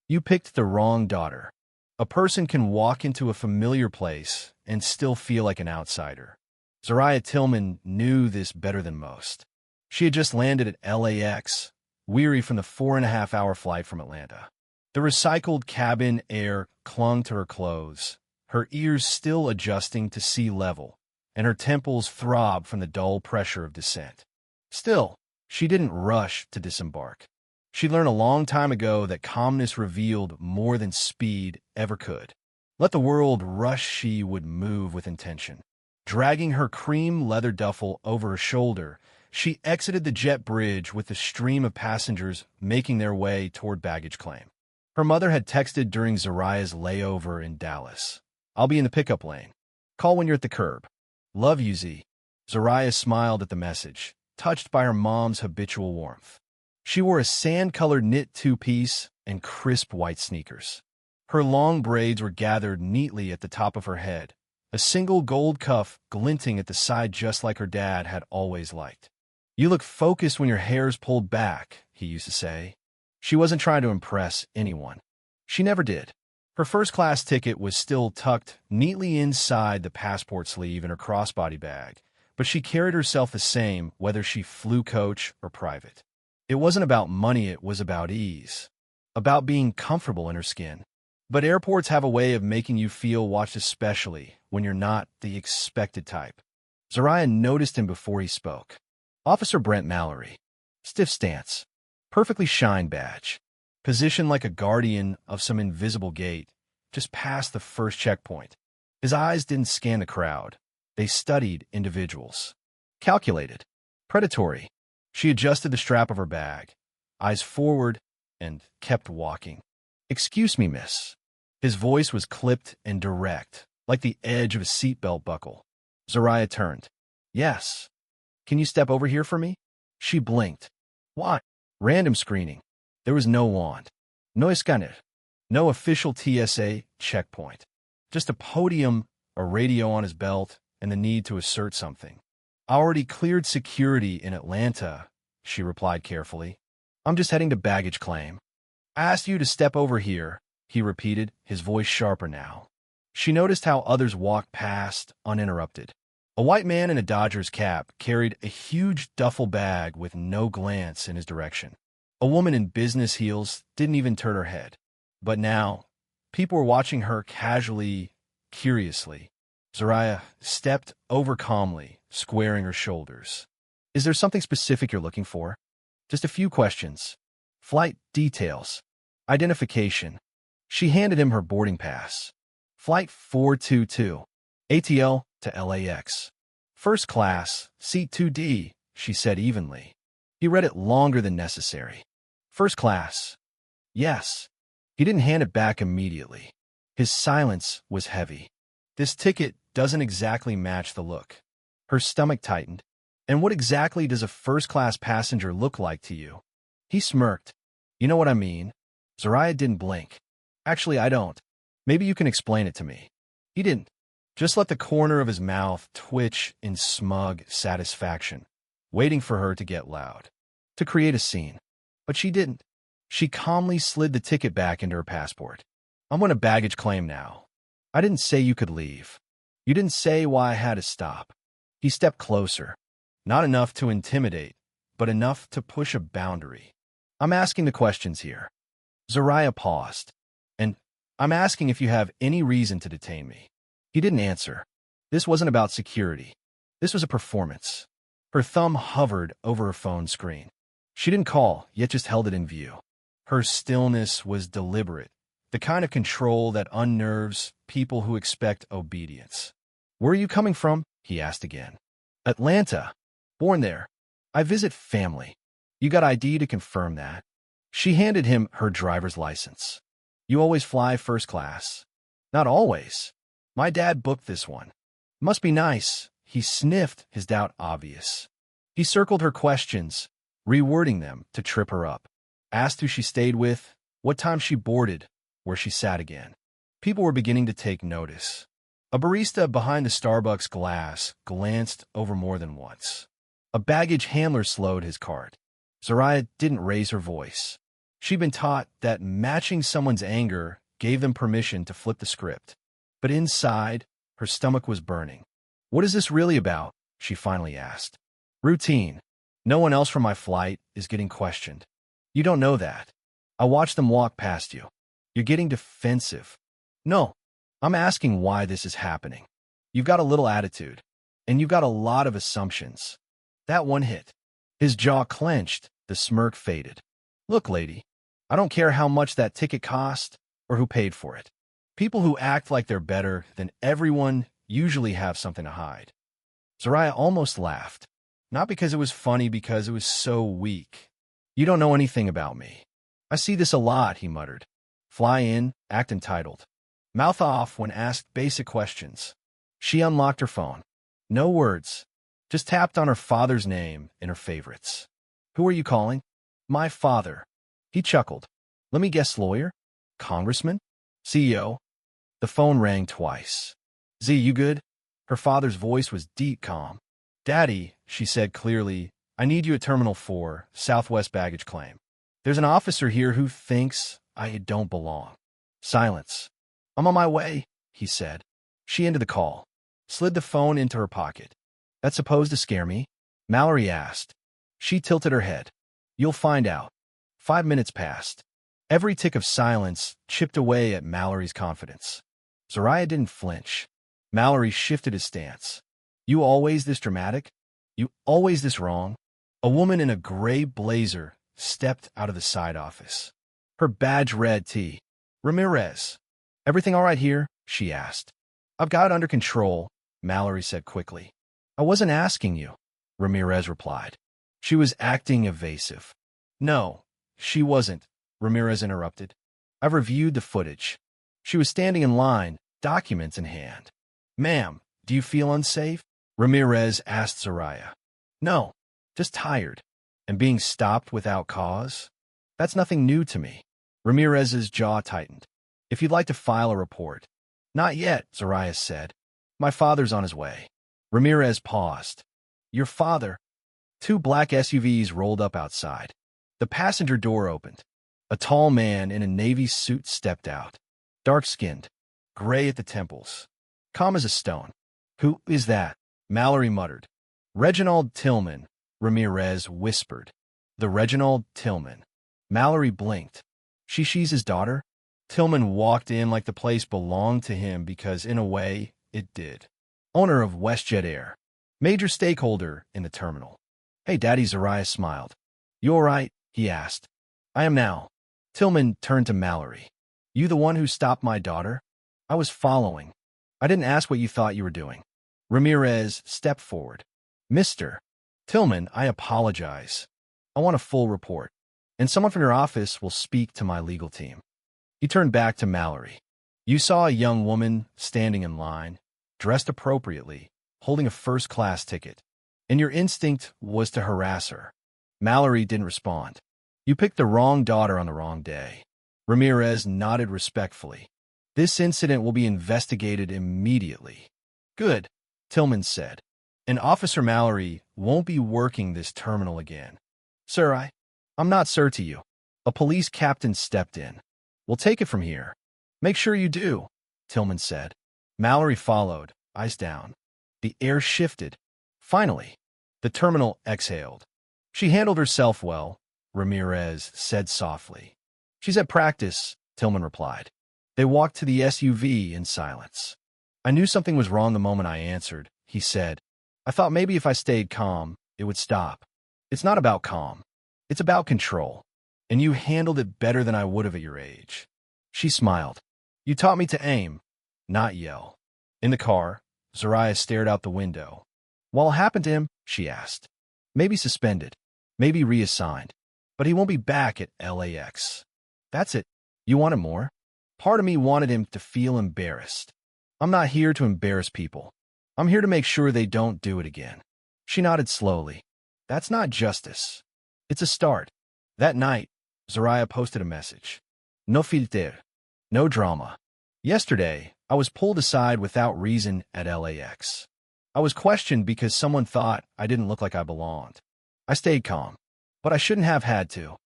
You picked the wrong daughter. A person can walk into a familiar place and still feel like an outsider. Zariah Tillman knew this better than most. She had just landed at LAX, weary from the 4.5-hour flight from Atlanta. The recycled cabin air clung to her clothes, her ears still adjusting to sea level, and her temples throbbed from the dull pressure of descent. Still, she didn't rush to disembark. She learned a long time ago that calmness revealed more than speed ever could. Let the world rush, she would move with intention. Dragging her cream leather duffel over her shoulder, she exited the jet bridge with the stream of passengers making their way toward baggage claim. Her mother had texted during Zariah's layover in Dallas. "I'll be in the pickup lane. Call when you're at the curb. Love you, Z." Zariah smiled at the message, touched by her mom's habitual warmth. She wore a sand-colored knit two-piece and crisp white sneakers. Her long braids were gathered neatly at the top of her head, a single gold cuff glinting at the side just like her dad had always liked. "You look focused when your hair's pulled back," he used to say. She wasn't trying to impress anyone. She never did. Her first-class ticket was still tucked neatly inside the passport sleeve in her crossbody bag, but she carried herself the same whether she flew coach or private. It wasn't about money, it was about ease, about being comfortable in her skin. But airports have a way of making you feel watched, especially when you're not the expected type. Zariah noticed him before he spoke. Officer Brent Mallory. Stiff stance. Perfectly shine badge. Positioned like a guardian of some invisible gate, just past the first checkpoint. His eyes didn't scan the crowd. They studied individuals. Calculated. Predatory. She adjusted the strap of her bag, eyes forward, and kept walking. "Excuse me, miss." His voice was clipped and direct, like the edge of a seatbelt buckle. Zariah turned. "Yes. Can you step over here for me?" She blinked. "Why?" "Random screening." There was no wand. No escáner. No official TSA checkpoint. Just a podium, a radio on his belt, and the need to assert something. "I already cleared security in Atlanta," she replied carefully. "I'm just heading to baggage claim." "I asked you to step over here," he repeated, his voice sharper now. She noticed how others walked past, uninterrupted. A white man in a Dodgers cap carried a huge duffel bag with no glance in his direction. A woman in business heels didn't even turn her head. But now, people were watching her casually, curiously. Zariah stepped over calmly, squaring her shoulders. "Is there something specific you're looking for?" "Just a few questions. Flight details. Identification." She handed him her boarding pass. "Flight 422. ATL to LAX. First class, seat 2D, she said evenly. He read it longer than necessary. "First class." "Yes." He didn't hand it back immediately. His silence was heavy. "This ticket doesn't exactly match the look." Her stomach tightened. "And what exactly does a first-class passenger look like to you?" He smirked. "You know what I mean." Zariah didn't blink. "Actually, I don't. Maybe you can explain it to me." He didn't. Just let the corner of his mouth twitch in smug satisfaction, waiting for her to get loud, to create a scene. But she didn't. She calmly slid the ticket back into her passport. "I'm on a baggage claim now. I didn't say you could leave. You didn't say why I had to stop." He stepped closer. Not enough to intimidate, but enough to push a boundary. "I'm asking the questions here." Zariah paused. "And I'm asking if you have any reason to detain me." He didn't answer. This wasn't about security. This was a performance. Her thumb hovered over her phone screen. She didn't call, yet just held it in view. Her stillness was deliberate, the kind of control that unnerves people who expect obedience. "Where are you coming from?" he asked again. "Atlanta. Born there. I visit family." "You got ID to confirm that?" She handed him her driver's license. "You always fly first class?" "Not always. My dad booked this one." "Must be nice." He sniffed, his doubt obvious. He circled her questions, rewording them to trip her up. Asked who she stayed with, what time she boarded, where she sat again. People were beginning to take notice. A barista behind the Starbucks glass glanced over more than once. A baggage handler slowed his cart. Zariah didn't raise her voice. She'd been taught that matching someone's anger gave them permission to flip the script. But inside, her stomach was burning. "What is this really about?" she finally asked. "Routine. No one else from my flight is getting questioned. You don't know that. I watched them walk past you. You're getting defensive. No, I'm asking why this is happening. You've got a little attitude, and you've got a lot of assumptions." That one hit. His jaw clenched, the smirk faded. "Look, lady, I don't care how much that ticket cost or who paid for it. People who act like they're better than everyone usually have something to hide." Zariah almost laughed. Not because it was funny, because it was so weak. "You don't know anything about me. I see this a lot," he muttered. "Fly in, act entitled. Mouth off when asked basic questions." She unlocked her phone. No words. Just tapped on her father's name in her favorites. "Who are you calling?" "My father." He chuckled. "Let me guess, lawyer? Congressman? CEO?" The phone rang twice. "Z, you good?" Her father's voice was deep calm. "Daddy," she said clearly, "I need you at Terminal 4, Southwest baggage claim. There's an officer here who thinks I don't belong." Silence. "I'm on my way," he said. She ended the call. Slid the phone into her pocket. "That's supposed to scare me?" Mallory asked. She tilted her head. "You'll find out." 5 minutes passed. Every tick of silence chipped away at Mallory's confidence. Zariah didn't flinch. Mallory shifted his stance. "You always this dramatic? You always this wrong?" A woman in a gray blazer stepped out of the side office. Her badge read T. "Ramirez. Everything all right here?" she asked. "I've got it under control," Mallory said quickly. "I wasn't asking you," Ramirez replied. She was acting evasive. "No, she wasn't," Ramirez interrupted. "I've reviewed the footage." She was standing in line, documents in hand. "Ma'am, do you feel unsafe?" Ramirez asked Zariah. "No, just tired. And being stopped without cause? That's nothing new to me." Ramirez's jaw tightened. "If you'd like to file a report." "Not yet," Zariah said. "My father's on his way." Ramirez paused. "Your father?" 2 black SUVs rolled up outside. The passenger door opened. A tall man in a navy suit stepped out. Dark-skinned, gray at the temples, calm as a stone. "Who is that?" Mallory muttered. "Reginald Tillman," Ramirez whispered. "The Reginald Tillman." Mallory blinked. She's his daughter? Tillman walked in like the place belonged to him because, in a way, it did. Owner of WestJet Air. Major stakeholder in the terminal. "Hey, Daddy," Zariah smiled. "You all right?" he asked. "I am now." Tillman turned to Mallory. "You the one who stopped my daughter?" "I was following. I didn't ask what you thought you were doing." Ramirez stepped forward. "Mr. Tillman, I apologize. I want a full report, and someone from your office will speak to my legal team." He turned back to Mallory. "You saw a young woman standing in line, dressed appropriately, holding a first-class ticket, and your instinct was to harass her." Mallory didn't respond. "You picked the wrong daughter on the wrong day." Ramirez nodded respectfully. "This incident will be investigated immediately." "Good," Tillman said. "And Officer Mallory won't be working this terminal again." "Sir, I'm not sir to you." A police captain stepped in. "We'll take it from here." "Make sure you do," Tillman said. Mallory followed, eyes down. The air shifted. Finally, the terminal exhaled. "She handled herself well," Ramirez said softly. "She's at practice," Tillman replied. They walked to the SUV in silence. "I knew something was wrong the moment I answered," he said. "I thought maybe if I stayed calm, it would stop. It's not about calm. It's about control. And you handled it better than I would have at your age." She smiled. "You taught me to aim, not yell." In the car, Zariah stared out the window. "What'll happen to him?" she asked. "Maybe suspended. Maybe reassigned. But he won't be back at LAX." "That's it. You wanted more?" "Part of me wanted him to feel embarrassed." "I'm not here to embarrass people. I'm here to make sure they don't do it again." She nodded slowly. "That's not justice. It's a start." That night, Zariah posted a message. "No filter. No drama. Yesterday, I was pulled aside without reason at LAX. I was questioned because someone thought I didn't look like I belonged. I stayed calm, but I shouldn't have had to.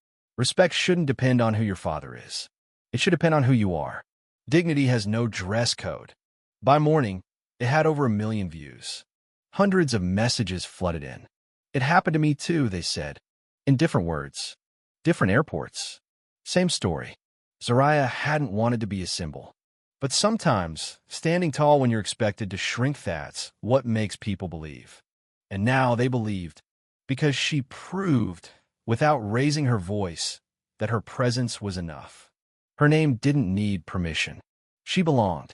Respect shouldn't depend on who your father is. It should depend on who you are. Dignity has no dress code. By morning, it had over 1 million views. Hundreds of messages flooded in. It happened to me too, they said. In different words. Different airports. Same story. Zariah hadn't wanted to be a symbol. But sometimes, standing tall when you're expected to shrink, that's what makes people believe. And now they believed, because she proved, without raising her voice, that her presence was enough. Her name didn't need permission. She belonged.